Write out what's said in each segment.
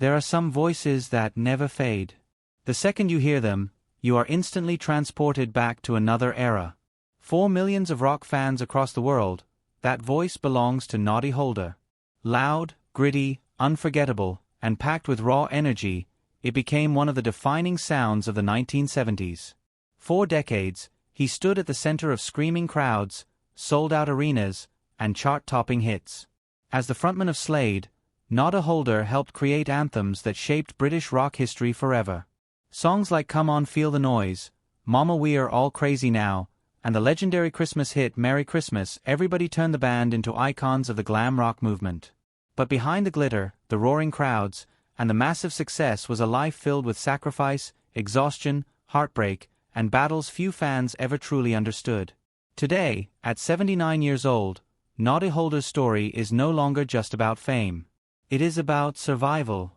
There are some voices that never fade. The second you hear them, you are instantly transported back to another era. For millions of rock fans across the world, that voice belongs to Noddy Holder. Loud, gritty, unforgettable, and packed with raw energy, it became one of the defining sounds of the 1970s. For decades, he stood at the center of screaming crowds, sold-out arenas, and chart-topping hits. As the frontman of Slade, Noddy Holder helped create anthems that shaped British rock history forever. Songs like Come On Feel the Noise, Mama We're All Crazy Now, and the legendary Christmas hit Merry Christmas, everybody turned the band into icons of the glam rock movement. But behind the glitter, the roaring crowds, and the massive success was a life filled with sacrifice, exhaustion, heartbreak, and battles few fans ever truly understood. Today, at 79 years old, Noddy Holder's story is no longer just about fame. It is about survival.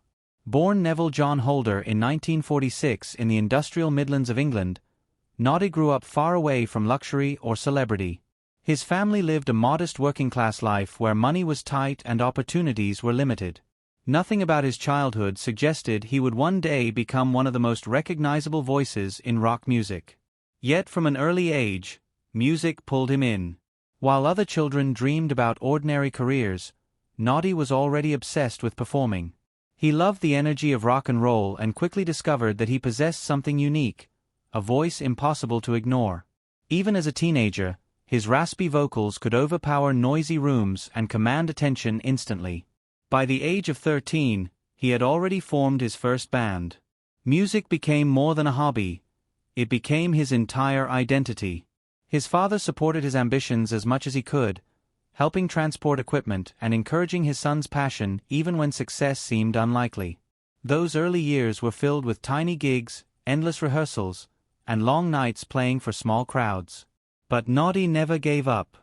Born Neville John Holder in 1946 in the industrial Midlands of England, Noddy grew up far away from luxury or celebrity. His family lived a modest working-class life where money was tight and opportunities were limited. Nothing about his childhood suggested he would one day become one of the most recognizable voices in rock music. Yet from an early age, music pulled him in. While other children dreamed about ordinary careers, Noddy was already obsessed with performing. He loved the energy of rock and roll and quickly discovered that he possessed something unique, a voice impossible to ignore. Even as a teenager, his raspy vocals could overpower noisy rooms and command attention instantly. By the age of 13, he had already formed his first band. Music became more than a hobby. It became his entire identity. His father supported his ambitions as much as he could, helping transport equipment and encouraging his son's passion even when success seemed unlikely. Those early years were filled with tiny gigs, endless rehearsals, and long nights playing for small crowds. But Noddy never gave up.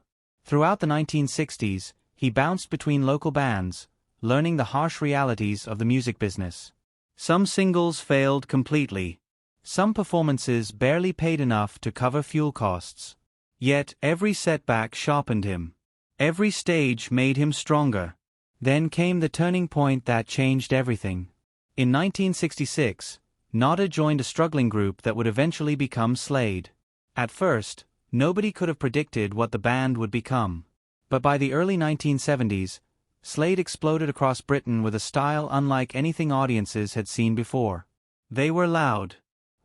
Throughout the 1960s, he bounced between local bands, learning the harsh realities of the music business. Some singles failed completely. Some performances barely paid enough to cover fuel costs. Yet every setback sharpened him. Every stage made him stronger. Then came the turning point that changed everything. In 1966, Noddy joined a struggling group that would eventually become Slade. At first, nobody could have predicted what the band would become. But by the early 1970s, Slade exploded across Britain with a style unlike anything audiences had seen before. They were loud,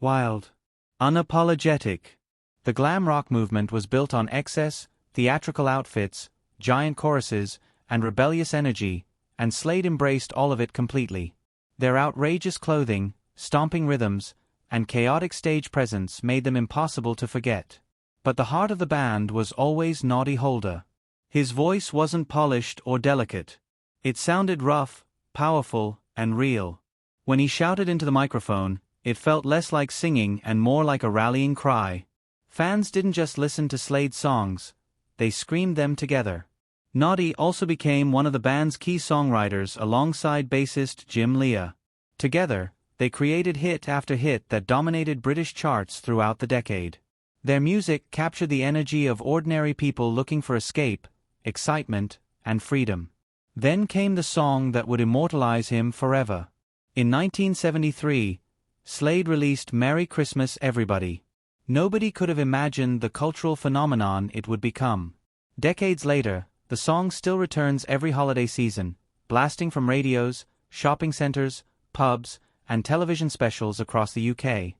wild, unapologetic. The glam rock movement was built on excess, theatrical outfits, giant choruses, and rebellious energy, and Slade embraced all of it completely. Their outrageous clothing, stomping rhythms, and chaotic stage presence made them impossible to forget. But the heart of the band was always Noddy Holder. His voice wasn't polished or delicate. It sounded rough, powerful, and real. When he shouted into the microphone, it felt less like singing and more like a rallying cry. Fans didn't just listen to Slade's songs, they screamed them together. Noddy also became one of the band's key songwriters alongside bassist Jim Lea. Together, they created hit after hit that dominated British charts throughout the decade. Their music captured the energy of ordinary people looking for escape, excitement, and freedom. Then came the song that would immortalize him forever. In 1973, Slade released Merry Christmas Everybody. Nobody could have imagined the cultural phenomenon it would become. Decades later, the song still returns every holiday season, blasting from radios, shopping centers, pubs, and television specials across the UK.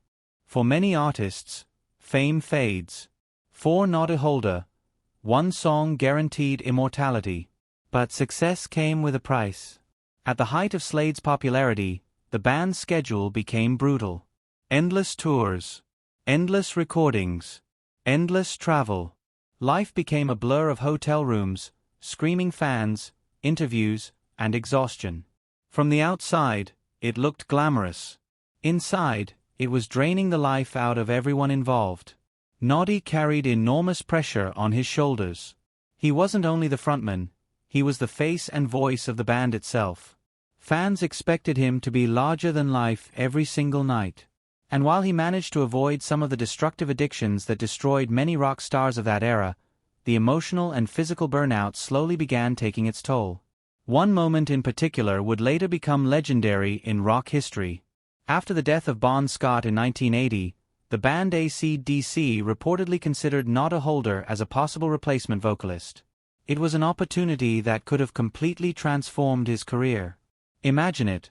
For many artists, fame fades. For Noddy Holder, one song guaranteed immortality. But success came with a price. At the height of Slade's popularity, the band's schedule became brutal. Endless tours, endless recordings, endless travel. Life became a blur of hotel rooms, screaming fans, interviews, and exhaustion. From the outside, it looked glamorous. Inside, it was draining the life out of everyone involved. Noddy carried enormous pressure on his shoulders. He wasn't only the frontman, he was the face and voice of the band itself. Fans expected him to be larger than life every single night. And while he managed to avoid some of the destructive addictions that destroyed many rock stars of that era, the emotional and physical burnout slowly began taking its toll. One moment in particular would later become legendary in rock history. After the death of Bon Scott in 1980, the band AC/DC reportedly considered Noddy Holder as a possible replacement vocalist. It was an opportunity that could have completely transformed his career. Imagine it,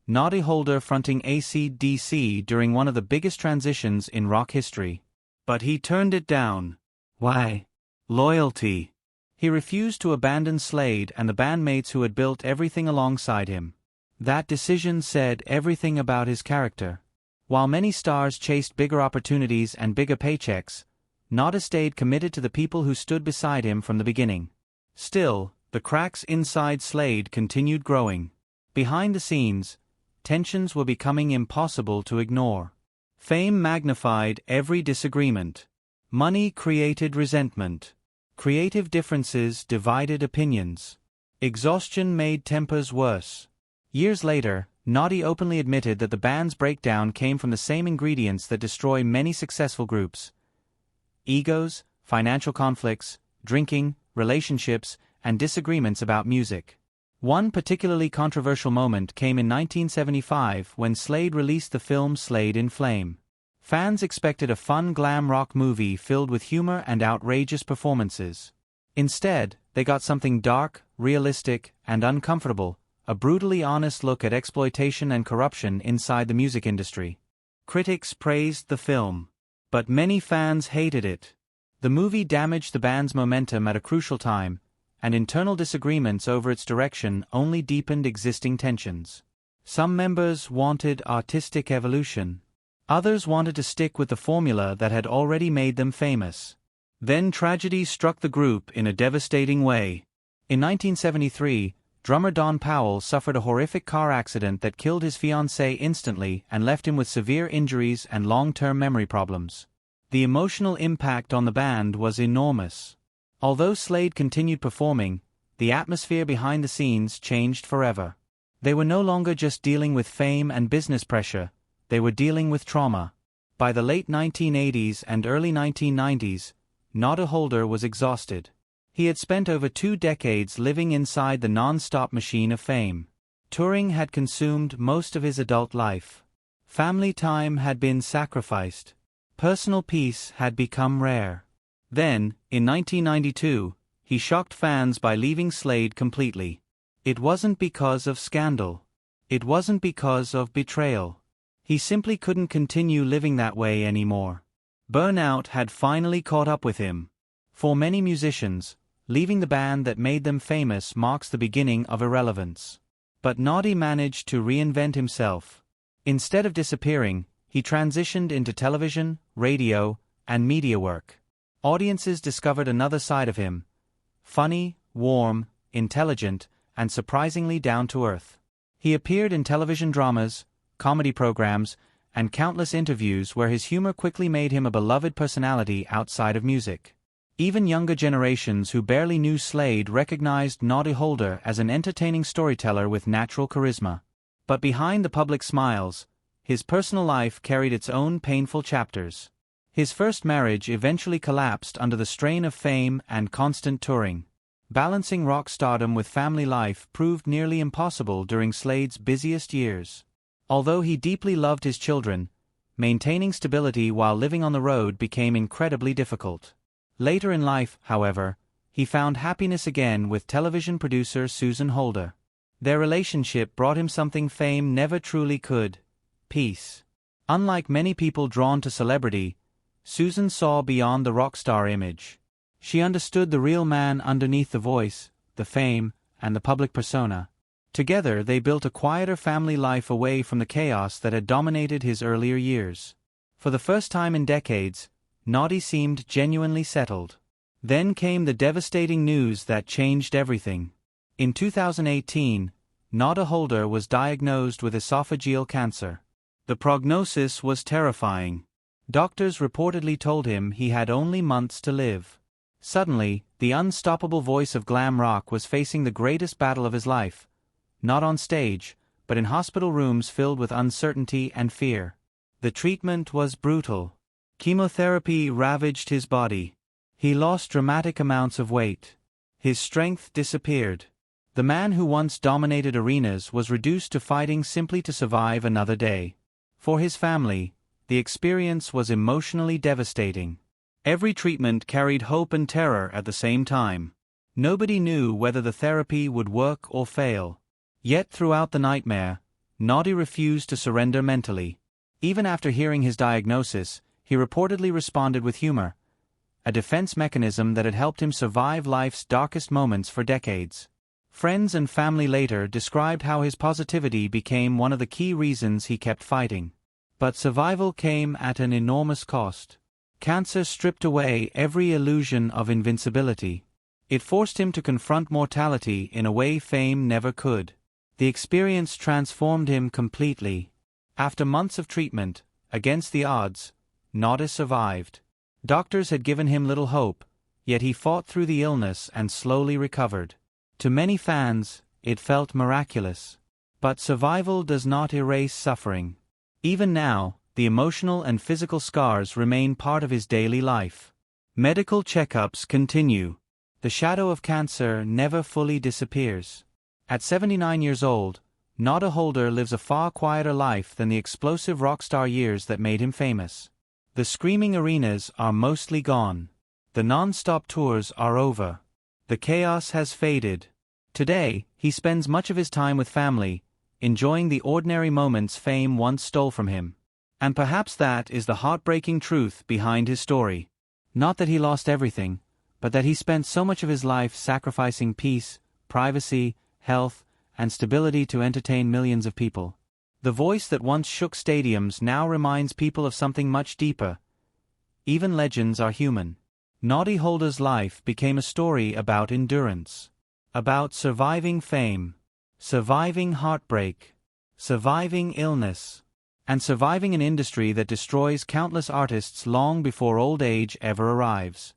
Noddy Holder fronting AC/DC during one of the biggest transitions in rock history. But he turned it down. Why? Loyalty. He refused to abandon Slade and the bandmates who had built everything alongside him. That decision said everything about his character. While many stars chased bigger opportunities and bigger paychecks, Noddy stayed committed to the people who stood beside him from the beginning. Still, the cracks inside Slade continued growing. Behind the scenes, tensions were becoming impossible to ignore. Fame magnified every disagreement. Money created resentment. Creative differences divided opinions. Exhaustion made tempers worse. Years later, Noddy openly admitted that the band's breakdown came from the same ingredients that destroy many successful groups: egos, financial conflicts, drinking, relationships, and disagreements about music. One particularly controversial moment came in 1975 when Slade released the film Slade in Flame. Fans expected a fun glam rock movie filled with humor and outrageous performances. Instead, they got something dark, realistic, and uncomfortable, a brutally honest look at exploitation and corruption inside the music industry. Critics praised the film, but many fans hated it. The movie damaged the band's momentum at a crucial time, and internal disagreements over its direction only deepened existing tensions. Some members wanted artistic evolution. Others wanted to stick with the formula that had already made them famous. Then tragedy struck the group in a devastating way. In 1973, drummer Don Powell suffered a horrific car accident that killed his fiancée instantly and left him with severe injuries and long-term memory problems. The emotional impact on the band was enormous. Although Slade continued performing, the atmosphere behind the scenes changed forever. They were no longer just dealing with fame and business pressure, they were dealing with trauma. By the late 1980s and early 1990s, Noddy Holder was exhausted. He had spent over 2 decades living inside the non-stop machine of fame. Touring had consumed most of his adult life. Family time had been sacrificed. Personal peace had become rare. Then, in 1992, he shocked fans by leaving Slade completely. It wasn't because of scandal. It wasn't because of betrayal. He simply couldn't continue living that way anymore. Burnout had finally caught up with him. For many musicians, leaving the band that made them famous marks the beginning of irrelevance. But Noddy managed to reinvent himself. Instead of disappearing, he transitioned into television, radio, and media work. Audiences discovered another side of him: funny, warm, intelligent, and surprisingly down-to-earth. He appeared in television dramas, comedy programs, and countless interviews where his humor quickly made him a beloved personality outside of music. Even younger generations who barely knew Slade recognized Noddy Holder as an entertaining storyteller with natural charisma. But behind the public smiles, his personal life carried its own painful chapters. His first marriage eventually collapsed under the strain of fame and constant touring. Balancing rock stardom with family life proved nearly impossible during Slade's busiest years. Although he deeply loved his children, maintaining stability while living on the road became incredibly difficult. Later in life, however, he found happiness again with television producer Susan Holder. Their relationship brought him something fame never truly could: peace. Unlike many people drawn to celebrity, Susan saw beyond the rock star image. She understood the real man underneath the voice, the fame, and the public persona. Together they built a quieter family life away from the chaos that had dominated his earlier years. For the first time in decades, Noddy seemed genuinely settled. Then came the devastating news that changed everything. In 2018, Noddy Holder was diagnosed with esophageal cancer. The prognosis was terrifying. Doctors reportedly told him he had only months to live. Suddenly, the unstoppable voice of glam rock was facing the greatest battle of his life, not on stage, but in hospital rooms filled with uncertainty and fear. The treatment was brutal. Chemotherapy ravaged his body. He lost dramatic amounts of weight. His strength disappeared. The man who once dominated arenas was reduced to fighting simply to survive another day. For his family, the experience was emotionally devastating. Every treatment carried hope and terror at the same time. Nobody knew whether the therapy would work or fail. Yet throughout the nightmare, Noddy refused to surrender mentally. Even after hearing his diagnosis, he reportedly responded with humor, a defense mechanism that had helped him survive life's darkest moments for decades. Friends and family later described how his positivity became one of the key reasons he kept fighting. But survival came at an enormous cost. Cancer stripped away every illusion of invincibility. It forced him to confront mortality in a way fame never could. The experience transformed him completely. After months of treatment, against the odds, Noddy survived. Doctors had given him little hope, yet he fought through the illness and slowly recovered. To many fans, it felt miraculous. But survival does not erase suffering. Even now, the emotional and physical scars remain part of his daily life. Medical checkups continue. The shadow of cancer never fully disappears. At 79 years old, Noddy Holder lives a far quieter life than the explosive rock star years that made him famous. The screaming arenas are mostly gone. The non-stop tours are over. The chaos has faded. Today, he spends much of his time with family, enjoying the ordinary moments fame once stole from him. And perhaps that is the heartbreaking truth behind his story. Not that he lost everything, but that he spent so much of his life sacrificing peace, privacy, health, and stability to entertain millions of people. The voice that once shook stadiums now reminds people of something much deeper. Even legends are human. Noddy Holder's life became a story about endurance. About surviving fame, surviving heartbreak, surviving illness, and surviving an industry that destroys countless artists long before old age ever arrives.